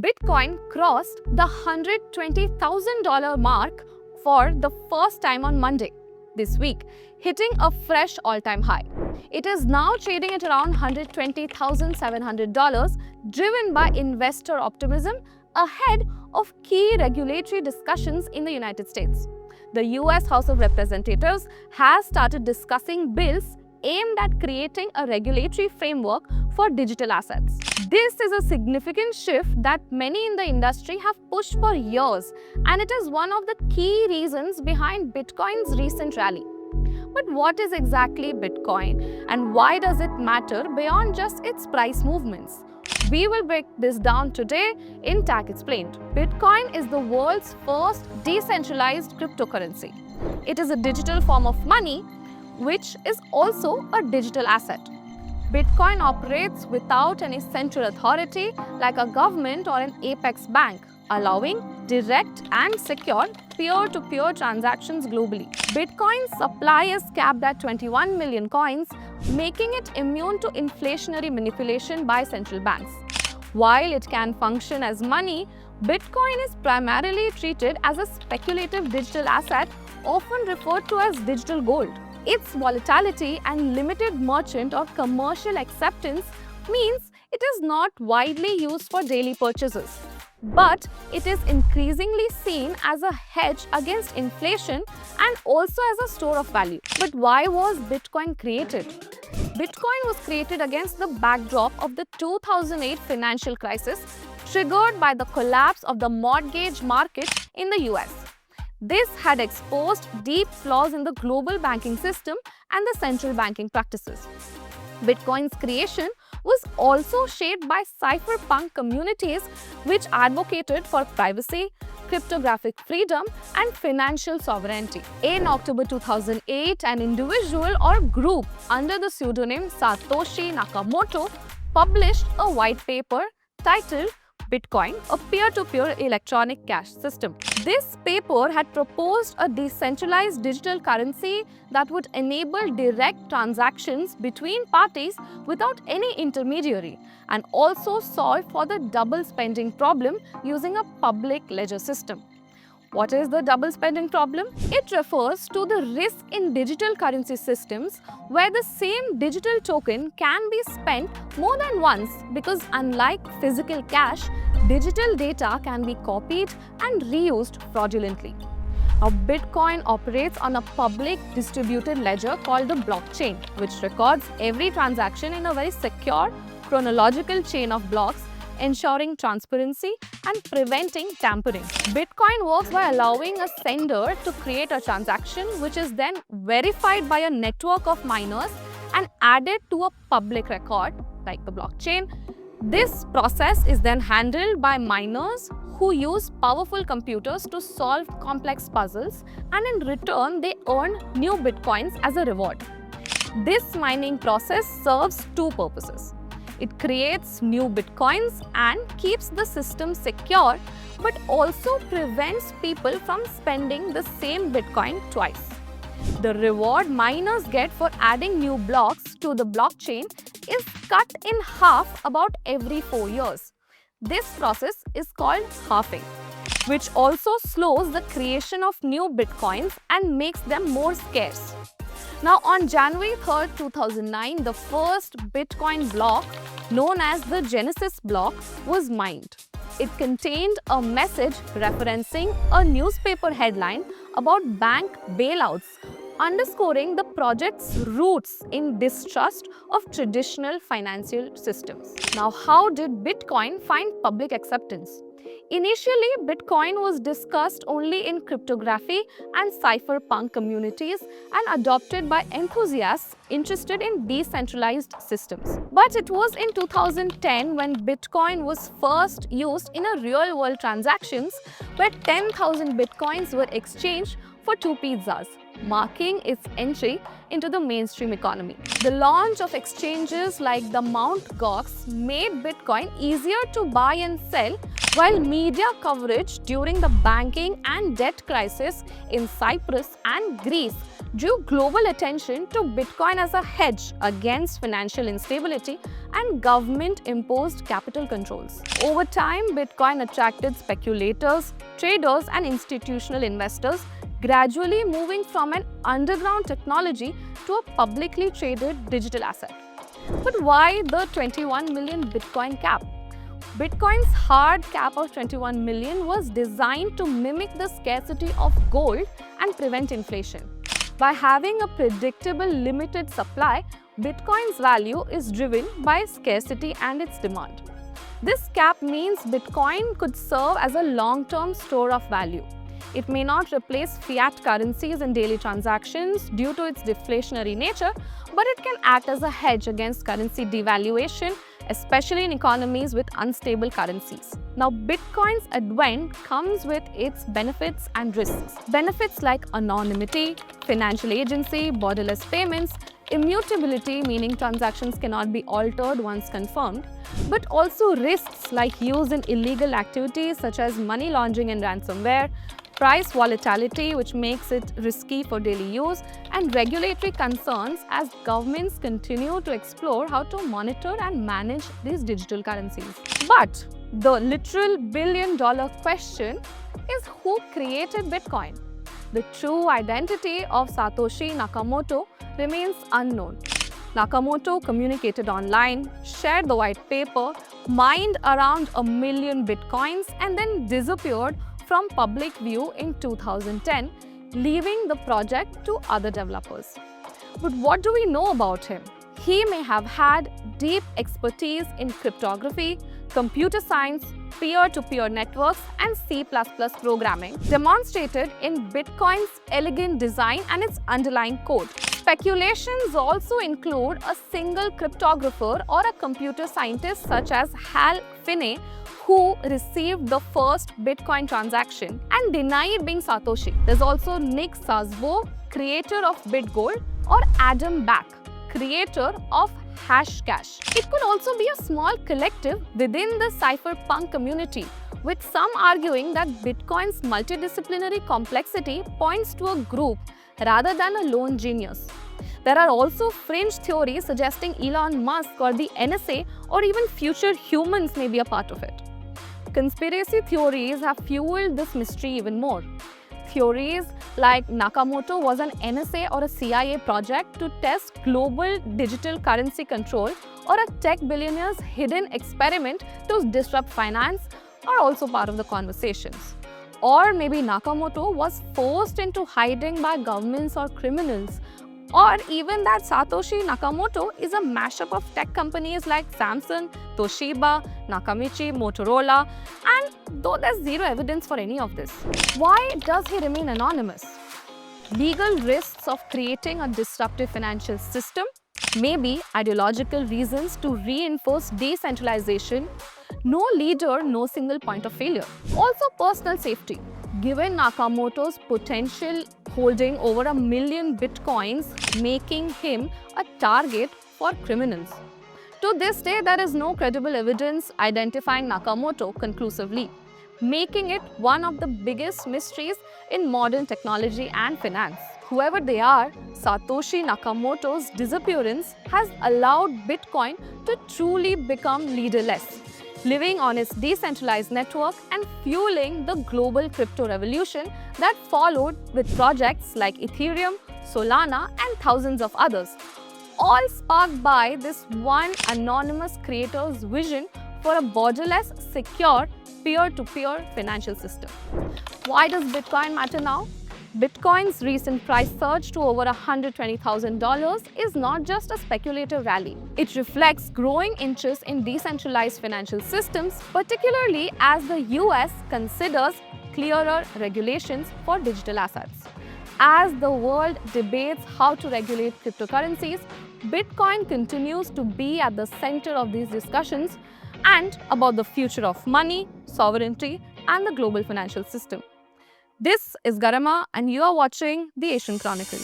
Bitcoin crossed the $120,000 mark for the first time on Monday this week, hitting a fresh all-time high. It is now trading at around $120,700, driven by investor optimism ahead of key regulatory discussions in the United States. The US House of Representatives has started discussing bills aimed at creating a regulatory framework for digital assets. This is a significant shift that many in the industry have pushed for years, and it is one of the key reasons behind Bitcoin's recent rally. But what is exactly Bitcoin, and why does it matter beyond just its price movements? We will break this down today in TAC Explained. Bitcoin is the world's first decentralized cryptocurrency. It is a digital form of money, which is also a digital asset. Bitcoin operates without any central authority like a government or an apex bank, allowing direct and secure peer-to-peer transactions globally. Bitcoin's supply is capped at 21 million coins, making it immune to inflationary manipulation by central banks. While it can function as money, Bitcoin is primarily treated as a speculative digital asset, often referred to as digital gold. Its volatility and limited merchant or commercial acceptance means it is not widely used for daily purchases. But it is increasingly seen as a hedge against inflation and also as a store of value. But why was Bitcoin created? Bitcoin was created against the backdrop of the 2008 financial crisis, triggered by the collapse of the mortgage market in the US. This had exposed deep flaws in the global banking system and the central banking practices. Bitcoin's creation was also shaped by cypherpunk communities which advocated for privacy, cryptographic freedom, and financial sovereignty. In October 2008, an individual or group under the pseudonym Satoshi Nakamoto published a white paper titled Bitcoin, a peer-to-peer electronic cash system. This paper had proposed a decentralized digital currency that would enable direct transactions between parties without any intermediary and also solve for the double spending problem using a public ledger system. What is the double spending problem? It refers to the risk in digital currency systems where the same digital token can be spent more than once because, unlike physical cash, digital data can be copied and reused fraudulently. Now, Bitcoin operates on a public distributed ledger called the blockchain, which records every transaction in a very secure chronological chain of blocks, ensuring transparency and preventing tampering. Bitcoin works by allowing a sender to create a transaction which is then verified by a network of miners and added to a public record like the blockchain. This process is then handled by miners who use powerful computers to solve complex puzzles, and in return they earn new bitcoins as a reward. This mining process serves two purposes. It creates new bitcoins and keeps the system secure, but also prevents people from spending the same bitcoin twice. The reward miners get for adding new blocks to the blockchain is cut in half about every 4 years. This process is called halving, which also slows the creation of new bitcoins and makes them more scarce. Now, on January 3rd, 2009, the first Bitcoin block, known as the Genesis block, was mined. It contained a message referencing a newspaper headline about bank bailouts, underscoring the project's roots in distrust of traditional financial systems. Now, how did Bitcoin find public acceptance? Initially, Bitcoin was discussed only in cryptography and cypherpunk communities and adopted by enthusiasts interested in decentralized systems. But it was in 2010 when Bitcoin was first used in a real-world transactions where 10,000 Bitcoins were exchanged for 2 pizzas, marking its entry into the mainstream economy. The launch of exchanges like the Mt. Gox made Bitcoin easier to buy and sell, while media coverage during the banking and debt crisis in Cyprus and Greece drew global attention to Bitcoin as a hedge against financial instability and government-imposed capital controls. Over time, Bitcoin attracted speculators, traders, and institutional investors, gradually moving from an underground technology to a publicly traded digital asset. But why the 21 million Bitcoin cap? Bitcoin's hard cap of 21 million was designed to mimic the scarcity of gold and prevent inflation. By having a predictable limited supply, Bitcoin's value is driven by scarcity and its demand. This cap means Bitcoin could serve as a long-term store of value. It may not replace fiat currencies in daily transactions due to its deflationary nature, but it can act as a hedge against currency devaluation, especially in economies with unstable currencies. Now, Bitcoin's advent comes with its benefits and risks. Benefits like anonymity, financial agency, borderless payments, immutability, meaning transactions cannot be altered once confirmed, but also risks like use in illegal activities such as money laundering and ransomware, price volatility, which makes it risky for daily use, and regulatory concerns as governments continue to explore how to monitor and manage these digital currencies. But the literal billion-dollar question is, who created Bitcoin? The true identity of Satoshi Nakamoto remains unknown. Nakamoto communicated online, shared the white paper, mined around 1 million Bitcoins, and then disappeared from public view in 2010, leaving the project to other developers. But what do we know about him? He may have had deep expertise in cryptography, computer science, peer-to-peer networks, and C++ programming, demonstrated in Bitcoin's elegant design and its underlying code. Speculations also include a single cryptographer or a computer scientist such as Hal Finney, who received the first Bitcoin transaction and denied being Satoshi. There's also Nick Szabo, creator of BitGold, or Adam Back, creator of Hashcash. It could also be a small collective within the cypherpunk community, with some arguing that Bitcoin's multidisciplinary complexity points to a group rather than a lone genius. There are also fringe theories suggesting Elon Musk or the NSA or even future humans may be a part of it. Conspiracy theories have fueled this mystery even more. Theories like Nakamoto was an NSA or a CIA project to test global digital currency control, or a tech billionaire's hidden experiment to disrupt finance, are also part of the conversations. Or maybe Nakamoto was forced into hiding by governments or criminals. Or even that Satoshi Nakamoto is a mashup of tech companies like Samsung, Toshiba, Nakamichi, Motorola, and though there's zero evidence for any of this. Why does he remain anonymous? Legal risks of creating a disruptive financial system, maybe ideological reasons to reinforce decentralization, no leader, no single point of failure. Also personal safety. Given Nakamoto's potential holding over 1 million Bitcoins, making him a target for criminals. To this day, there is no credible evidence identifying Nakamoto conclusively, making it one of the biggest mysteries in modern technology and finance. Whoever they are, Satoshi Nakamoto's disappearance has allowed Bitcoin to truly become leaderless, living on its decentralized network and fueling the global crypto revolution that followed with projects like Ethereum, Solana, and thousands of others, all sparked by this one anonymous creator's vision for a borderless, secure, peer-to-peer financial system. Why does Bitcoin matter now? Bitcoin's recent price surge to over $120,000 is not just a speculative rally. It reflects growing interest in decentralized financial systems, particularly as the US considers clearer regulations for digital assets. As the world debates how to regulate cryptocurrencies, Bitcoin continues to be at the center of these discussions and about the future of money, sovereignty, and the global financial system. This is Garima, and you are watching the Asian Chronicle.